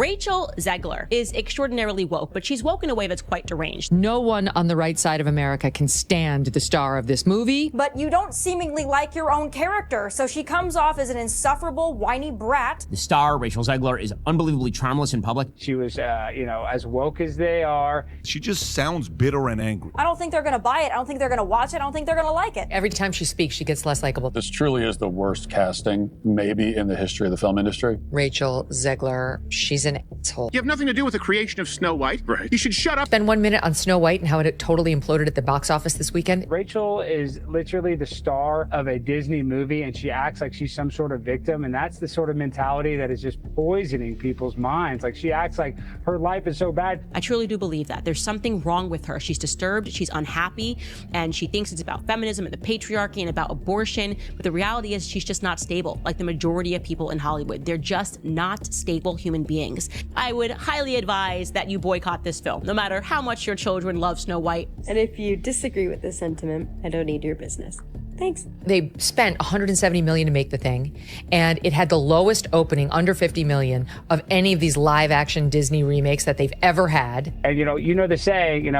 Rachel Zegler is extraordinarily woke, but she's woke in a way that's quite deranged. No one on the right side of America can stand the star of this movie. But you don't seemingly like your own character, so she comes off as an insufferable, whiny brat. The star, Rachel Zegler, is unbelievably charmless in public. She was, as woke as they are. She just sounds bitter and angry. I don't think they're going to buy it. I don't think they're going to watch it. I don't think they're going to like it. Every time she speaks, she gets less likable. This truly is the worst casting, maybe, in the history of the film industry. Rachel Zegler, she's an asshole. You have nothing to do with the creation of Snow White. Right. You should shut up. Spend 1 minute on Snow White and how it totally imploded at the box office this weekend. Rachel is literally the star of a Disney movie, and she acts like she's some sort of victim, and that's the sort of mentality that is just poisoning people's minds. Like, she acts like her life is so bad. I truly do believe that. There's something wrong with her. She's disturbed, she's unhappy, and she thinks it's about feminism and the patriarchy and about abortion. But the reality is she's just not stable, like the majority of people in Hollywood. They're just not stable human beings. I would highly advise that you boycott this film, no matter how much your children love Snow White. And if you disagree with this sentiment, I don't need your business. Thanks. They spent $170 million to make the thing, and it had the lowest opening, under $50 million, of any of these live-action Disney remakes that they've ever had. And, you know the saying,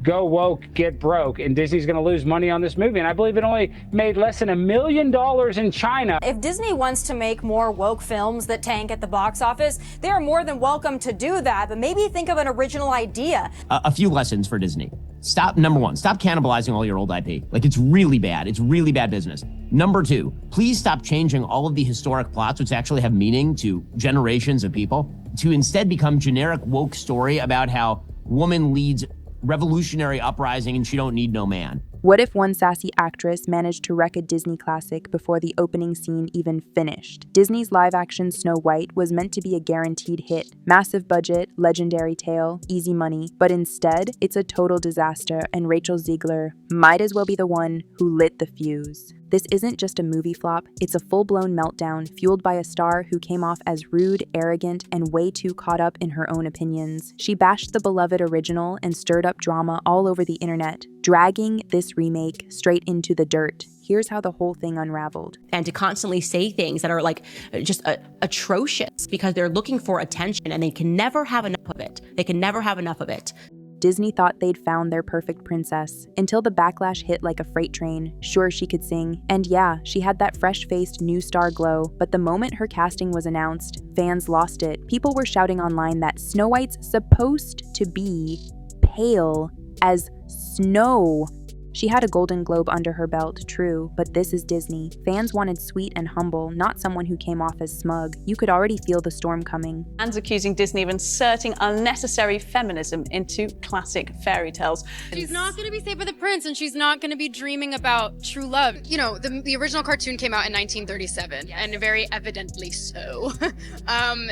go woke, get broke, and Disney's going to lose money on this movie. And I believe it only made less than $1 million in China. If Disney wants to make more woke films that tank at the box office, they are more than welcome to do that, but maybe think of an original idea. A few lessons for Disney. Number one, stop cannibalizing all your old IP. Like, it's really bad. It's really bad business. Number two, please stop changing all of the historic plots, which actually have meaning to generations of people, to instead become generic woke story about how woman leads revolutionary uprising and she don't need no man. What if one sassy actress managed to wreck a Disney classic before the opening scene even finished? Disney's live-action Snow White was meant to be a guaranteed hit. Massive budget, legendary tale, easy money. But instead, it's a total disaster, and Rachel Zegler might as well be the one who lit the fuse. This isn't just a movie flop, it's a full-blown meltdown fueled by a star who came off as rude, arrogant, and way too caught up in her own opinions. She bashed the beloved original and stirred up drama all over the internet, dragging this remake straight into the dirt. Here's how the whole thing unraveled. And to constantly say things that are just atrocious because they're looking for attention and they can never have enough of it. They can never have enough of it. Disney thought they'd found their perfect princess, until the backlash hit like a freight train. Sure, she could sing, and yeah, she had that fresh-faced new star glow, but the moment her casting was announced, fans lost it. People were shouting online that Snow White's supposed to be pale as snow. She had a Golden Globe under her belt, true, but this is Disney. Fans wanted sweet and humble, not someone who came off as smug. You could already feel the storm coming. Fans accusing Disney of inserting unnecessary feminism into classic fairy tales. She's not going to be saved by the prince, and she's not going to be dreaming about true love. You know, the original cartoon came out in 1937, and very evidently so.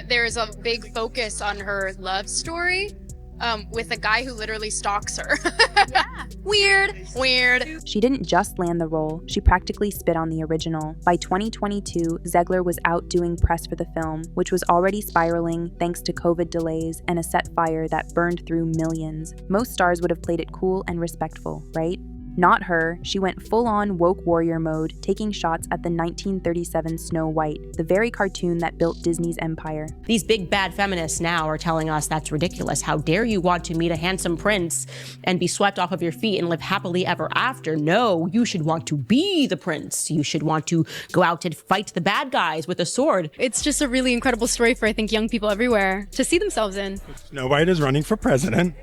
There's a big focus on her love story. With a guy who literally stalks her. Yeah. Weird. She didn't just land the role, she practically spit on the original. By 2022, Zegler was out doing press for the film, which was already spiraling thanks to COVID delays and a set fire that burned through millions. Most stars would have played it cool and respectful, right? Not her. She went full-on woke warrior mode, taking shots at the 1937 Snow White, the very cartoon that built Disney's empire. These big bad feminists now are telling us that's ridiculous. How dare you want to meet a handsome prince and be swept off of your feet and live happily ever after? No, you should want to be the prince. You should want to go out and fight the bad guys with a sword. It's just a really incredible story for, I think, young people everywhere to see themselves in. Snow White is running for president.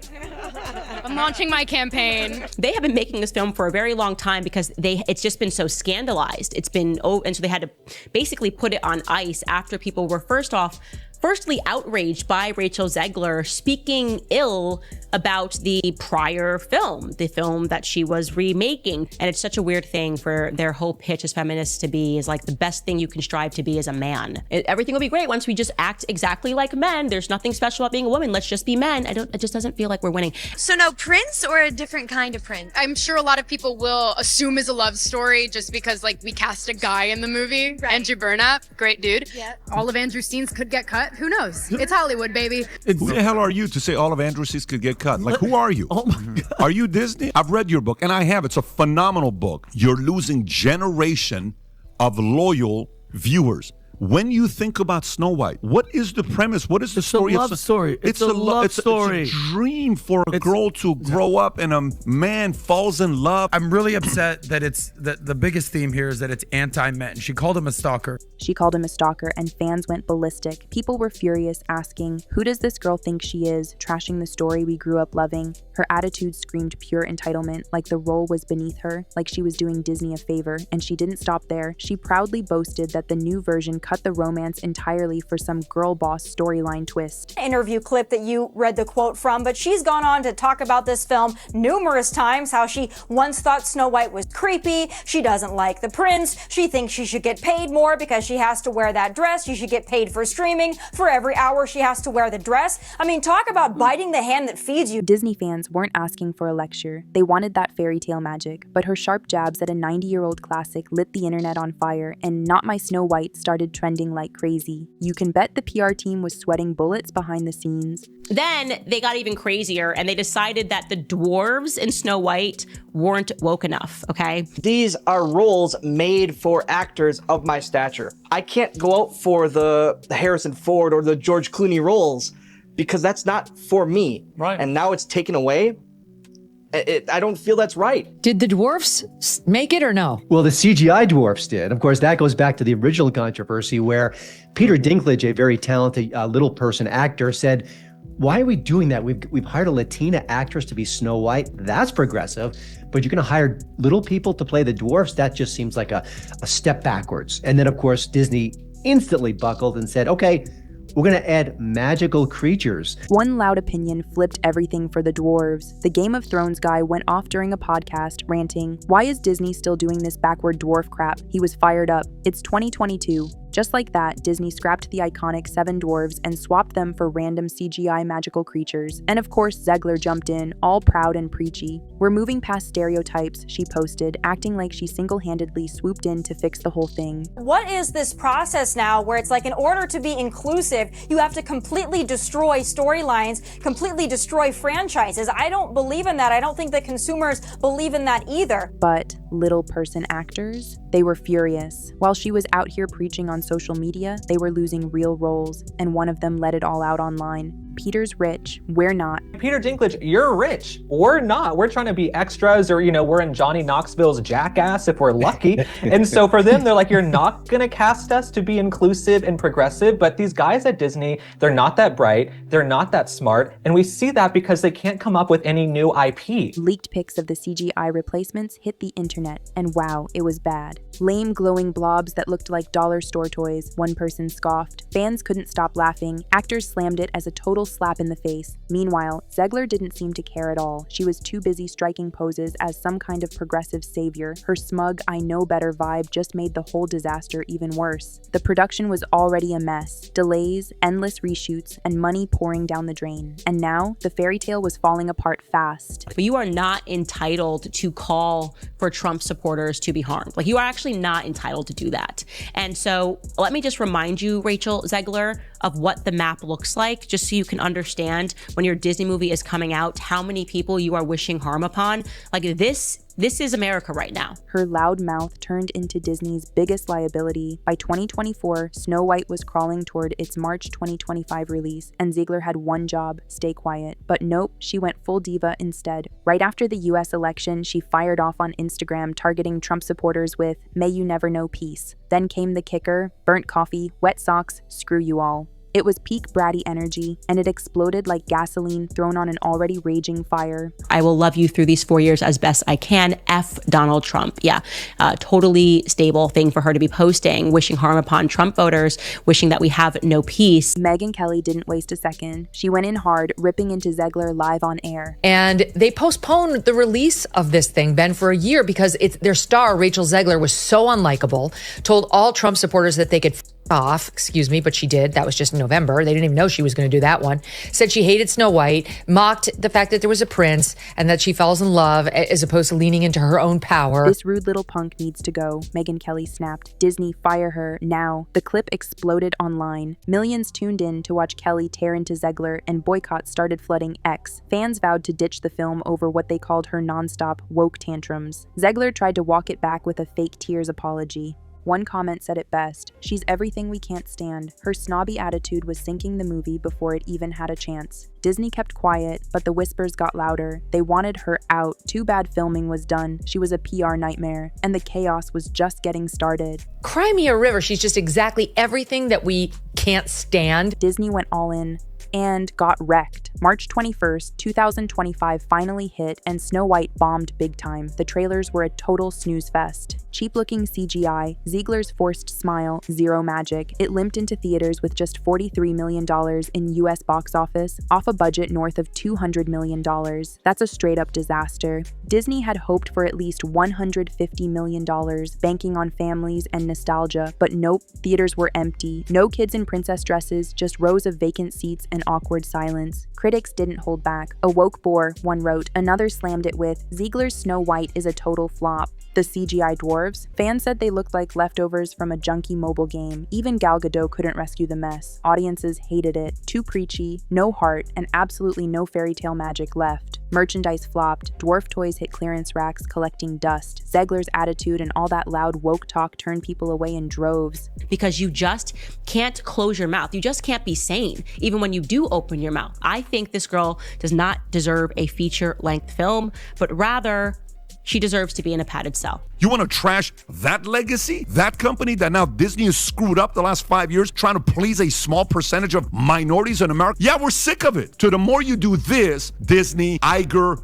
I'm launching my campaign. They have been making this film for a very long time because it's just been so scandalized. And so they had to basically put it on ice after people were firstly outraged by Rachel Zegler speaking ill about the prior film, the film that she was remaking. And it's such a weird thing for their whole pitch as feminists to be is like the best thing you can strive to be as a man. Everything will be great once we just act exactly like men. There's nothing special about being a woman. Let's just be men. It just doesn't feel like we're winning. So no prince or a different kind of prince? I'm sure a lot of people will assume it's a love story just because we cast a guy in the movie. Right. Andrew Burnap, great dude. Yeah. All of Andrew's scenes could get cut. Who knows? It's Hollywood, baby. Who the hell are you to say all of Andrew's scenes could get cut? Like, who are you? Oh my God. Are you Disney? I've read your book, and I have. It's a phenomenal book. You're losing generation of loyal viewers When you think about Snow White, what is the premise? What is the story? It's a love story. It's a love story. It's a dream for a girl to grow up and a man falls in love. I'm really upset that it's the biggest theme here is that it's anti-men. She called him a stalker. She called him a stalker, and fans went ballistic. People were furious, asking, who does this girl think she is, trashing the story we grew up loving. Her attitude screamed pure entitlement, like the role was beneath her, like she was doing Disney a favor, and she didn't stop there. She proudly boasted that the new version cut the romance entirely for some girl boss storyline twist. Interview clip that you read the quote from, but she's gone on to talk about this film numerous times, how she once thought Snow White was creepy, she doesn't like the prince, she thinks she should get paid more because she has to wear that dress, she should get paid for streaming, for every hour she has to wear the dress. I mean, talk about biting the hand that feeds you. Disney fans weren't asking for a lecture. They wanted that fairy tale magic, but her sharp jabs at a 90-year-old classic lit the internet on fire, and Not My Snow White started trending like crazy. You can bet the PR team was sweating bullets behind the scenes. Then they got even crazier and they decided that the dwarves in Snow White weren't woke enough, okay? These are roles made for actors of my stature. I can't go out for the Harrison Ford or the George Clooney roles because that's not for me. Right. And now it's taken away. I don't feel that's right. Did the dwarfs make it or no? Well, the CGI dwarfs did. Of course, that goes back to the original controversy where Peter Dinklage, a very talented little person actor, said, why are we doing that? We've hired a Latina actress to be Snow White. That's progressive. But you're going to hire little people to play the dwarfs? That just seems like a step backwards. And then, of course, Disney instantly buckled and said, okay, we're going to add magical creatures. One loud opinion flipped everything for the dwarves. The Game of Thrones guy went off during a podcast, ranting, why is Disney still doing this backward dwarf crap? He was fired up. It's 2022. Just like that, Disney scrapped the iconic 7 dwarves and swapped them for random CGI magical creatures. And of course, Zegler jumped in, all proud and preachy. We're moving past stereotypes, she posted, acting like she single-handedly swooped in to fix the whole thing. What is this process now where it's like in order to be inclusive, you have to completely destroy storylines, completely destroy franchises? I don't believe in that. I don't think that consumers believe in that either. But little person actors, they were furious. While she was out here preaching on social media, they were losing real roles, and one of them let it all out online. Peter's rich, we're not. Peter Dinklage, you're rich. We're not. We're trying to be extras, or, we're in Johnny Knoxville's Jackass if we're lucky. And so for them, they're like, you're not going to cast us to be inclusive and progressive. But these guys at Disney, they're not that bright. They're not that smart. And we see that because they can't come up with any new IP. Leaked pics of the CGI replacements hit the internet, and wow, it was bad. Lame glowing blobs that looked like dollar store toys, one person scoffed. Fans couldn't stop laughing. Actors slammed it as a total slap in the face. Meanwhile, Zegler didn't seem to care at all. She was too busy striking poses as some kind of progressive savior. Her smug, I know better vibe just made the whole disaster even worse. The production was already a mess. Delays, endless reshoots, and money pouring down the drain. And now, the fairy tale was falling apart fast. But you are not entitled to call for Trump supporters to be harmed. Like, you are actually not entitled to do that. And so let me just remind you, Rachel Zegler, of what the map looks like, just so you can understand when your Disney movie is coming out, how many people you are wishing harm upon. Like, this is America right now. Her loud mouth turned into Disney's biggest liability. By 2024, Snow White was crawling toward its March 2025 release, and Zegler had one job, stay quiet. But nope, she went full diva instead. Right after the US election, she fired off on Instagram, targeting Trump supporters with, "May you never know peace." Then came the kicker, burnt coffee, wet socks, screw you all. It was peak bratty energy, and it exploded like gasoline thrown on an already raging fire. I will love you through these 4 years as best I can. F Donald Trump. Yeah, totally stable thing for her to be posting, wishing harm upon Trump voters, wishing that we have no peace. Megyn Kelly didn't waste a second. She went in hard, ripping into Zegler live on air. And they postponed the release of this thing, Ben, for a year because their star, Rachel Zegler, was so unlikable, told all Trump supporters that they could off, excuse me, but she did. That was just in November. They didn't even know she was going to do that one. Said she hated Snow White, mocked the fact that there was a prince and that she falls in love as opposed to leaning into her own power. This rude little punk needs to go, Megyn Kelly snapped. Disney, fire her now. The clip exploded online. Millions tuned in to watch Kelly tear into Zegler, and boycotts started flooding X. Fans vowed to ditch the film over what they called her nonstop woke tantrums. Zegler tried to walk it back with a fake tears apology. One comment said it best: "She's everything we can't stand." Her snobby attitude was sinking the movie before it even had a chance. Disney kept quiet, but the whispers got louder. They wanted her out. Too bad filming was done. She was a PR nightmare, and the chaos was just getting started. Cry me a river. She's just exactly everything that we can't stand. Disney went all in and got wrecked. March 21st, 2025 finally hit, and Snow White bombed big time. The trailers were a total snooze fest. Cheap-looking CGI, Zegler's forced smile, zero magic. It limped into theaters with just $43 million in US box office, off a budget north of $200 million. That's a straight-up disaster. Disney had hoped for at least $150 million, banking on families and nostalgia, but nope, theaters were empty. No kids in princess dresses, just rows of vacant seats and awkward silence. Critics didn't hold back. A woke bore, one wrote. Another slammed it with, "Zegler's Snow White is a total flop." The CGI dwarves? Fans said they looked like leftovers from a junky mobile game. Even Gal Gadot couldn't rescue the mess. Audiences hated it. Too preachy, no heart, and absolutely no fairy tale magic left. Merchandise flopped. Dwarf toys hit clearance racks collecting dust. Zegler's attitude and all that loud woke talk turned people away in droves. Because you just can't close your mouth. You just can't be sane, even when you do open your mouth. I think this girl does not deserve a feature-length film, but rather she deserves to be in a padded cell. You want to trash that legacy? That company that now Disney has screwed up the last 5 years trying to please a small percentage of minorities in America? Yeah, we're sick of it. So the more you do this, Disney, Iger,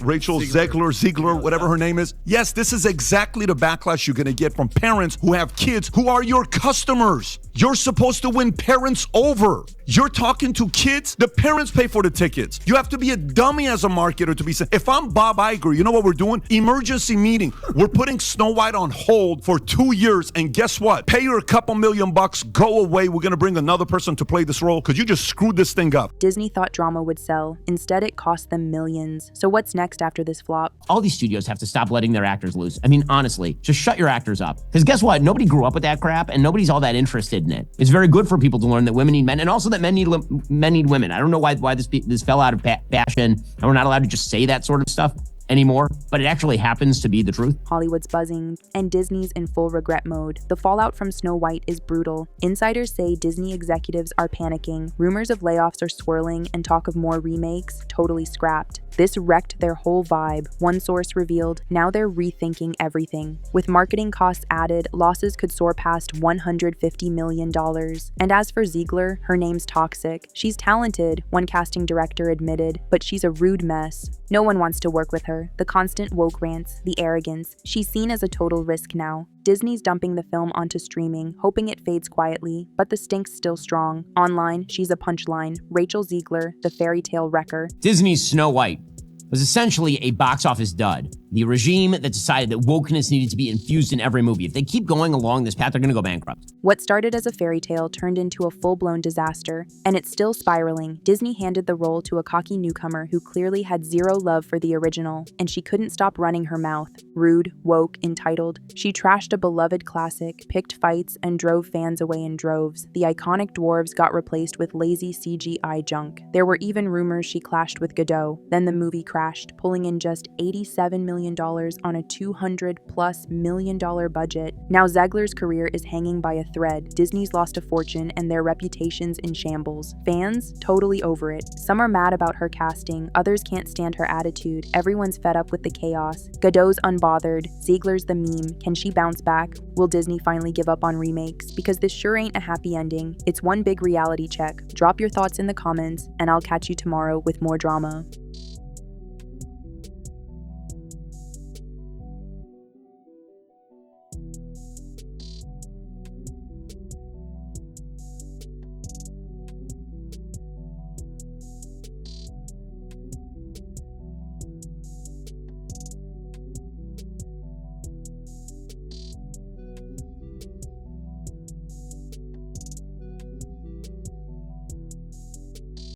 Rachel Zegler, whatever her name is, yes, this is exactly the backlash you're going to get from parents who have kids who are your customers. You're supposed to win parents over. You're talking to kids, the parents pay for the tickets. You have to be a dummy as a marketer to be saying, if I'm Bob Iger, you know what we're doing? Emergency meeting. We're putting Snow White on hold for 2 years, and guess what? Pay her a couple $1 million, go away. We're gonna bring another person to play this role because you just screwed this thing up. Disney thought drama would sell. Instead, it cost them millions. So what's next after this flop? All these studios have to stop letting their actors loose. I mean, honestly, just shut your actors up. Because guess what? Nobody grew up with that crap, and nobody's all that interested in it. It's very good for people to learn that women need men, and also that men need women. I don't know why this fell out of fashion, and we're not allowed to just say that sort of stuff anymore, but it actually happens to be the truth. Hollywood's buzzing, and Disney's in full regret mode. The fallout from Snow White is brutal. Insiders say Disney executives are panicking. Rumors of layoffs are swirling, and talk of more remakes totally scrapped. This wrecked their whole vibe. One source revealed, now they're rethinking everything. With marketing costs added, losses could soar past $150 million. And as for Zegler, her name's toxic. She's talented, one casting director admitted, but she's a rude mess. No one wants to work with her. The constant woke rants, the arrogance. She's seen as a total risk now. Disney's dumping the film onto streaming, hoping it fades quietly, but the stink's still strong. Online, she's a punchline. Rachel Zegler, the fairy tale wrecker. Disney's Snow White was essentially a box office dud. The regime that decided that wokeness needed to be infused in every movie. If they keep going along this path, they're going to go bankrupt. What started as a fairy tale turned into a full-blown disaster, and it's still spiraling. Disney handed the role to a cocky newcomer who clearly had zero love for the original, and she couldn't stop running her mouth. Rude, woke, entitled. She trashed a beloved classic, picked fights, and drove fans away in droves. The iconic dwarves got replaced with lazy CGI junk. There were even rumors she clashed with Gadot. Then the movie crashed, pulling in just $87 million on a $200+ million budget. Now Zegler's career is hanging by a thread. Disney's lost a fortune and their reputation's in shambles. Fans? Totally over it. Some are mad about her casting, others can't stand her attitude. Everyone's fed up with the chaos. Godot's unbothered. Zegler's the meme. Can she bounce back? Will Disney finally give up on remakes? Because this sure ain't a happy ending. It's one big reality check. Drop your thoughts in the comments, and I'll catch you tomorrow with more drama.